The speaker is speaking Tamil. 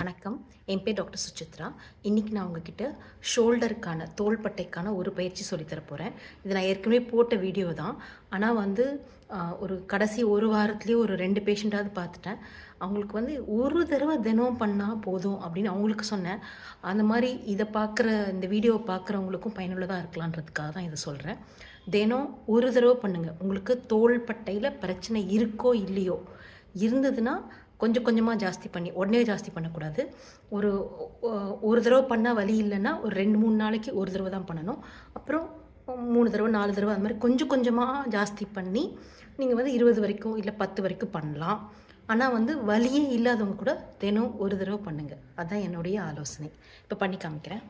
வணக்கம். என் பேர் டாக்டர் சுசித்ரா. இன்றைக்கி நான் உங்ககிட்ட ஷோல்டருக்கான தோள்பட்டைக்கான ஒரு பயிற்சி சொல்லித்தர போகிறேன். இது நான் ஏற்கனவே போட்ட வீடியோ தான். ஆனால் ஒரு கடைசி ஒரு வாரத்துலேயே ஒரு 2 பேஷண்ட்டாவது பார்த்துட்டேன். அவங்களுக்கு ஒரு தடவை தினம் பண்ணால் போதும் அப்படின்னு அவங்களுக்கு சொன்னேன். அந்த மாதிரி இந்த வீடியோவை பார்க்குறவங்களுக்கும் பயனுள்ளதாக இருக்கலான்றதுக்காக தான் இதை சொல்கிறேன். தினம் ஒரு தடவை பண்ணுங்கள். உங்களுக்கு தோள்பட்டையில் பிரச்சனை இருக்கோ இல்லையோ, இருந்ததுன்னா கொஞ்சம் கொஞ்சமாக ஜாஸ்தி பண்ணி உடனே ஜாஸ்தி பண்ணக்கூடாது. ஒரு தடவை பண்ணால் வலி இல்லைன்னா ஒரு 2-3 நாளைக்கு ஒரு தடவை தான் பண்ணணும். அப்புறம் 3 தடவை 4 தடவை அந்த மாதிரி கொஞ்சம் கொஞ்சமாக ஜாஸ்தி பண்ணி நீங்கள் 20 வரைக்கும் இல்லை 10 வரைக்கும் பண்ணலாம். ஆனால் வலியே இல்லாதவங்க கூட தினம் ஒரு தடவை பண்ணுங்கள். அதுதான் என்னுடைய ஆலோசனை. இப்போ பண்ணி காமிக்கிறேன்.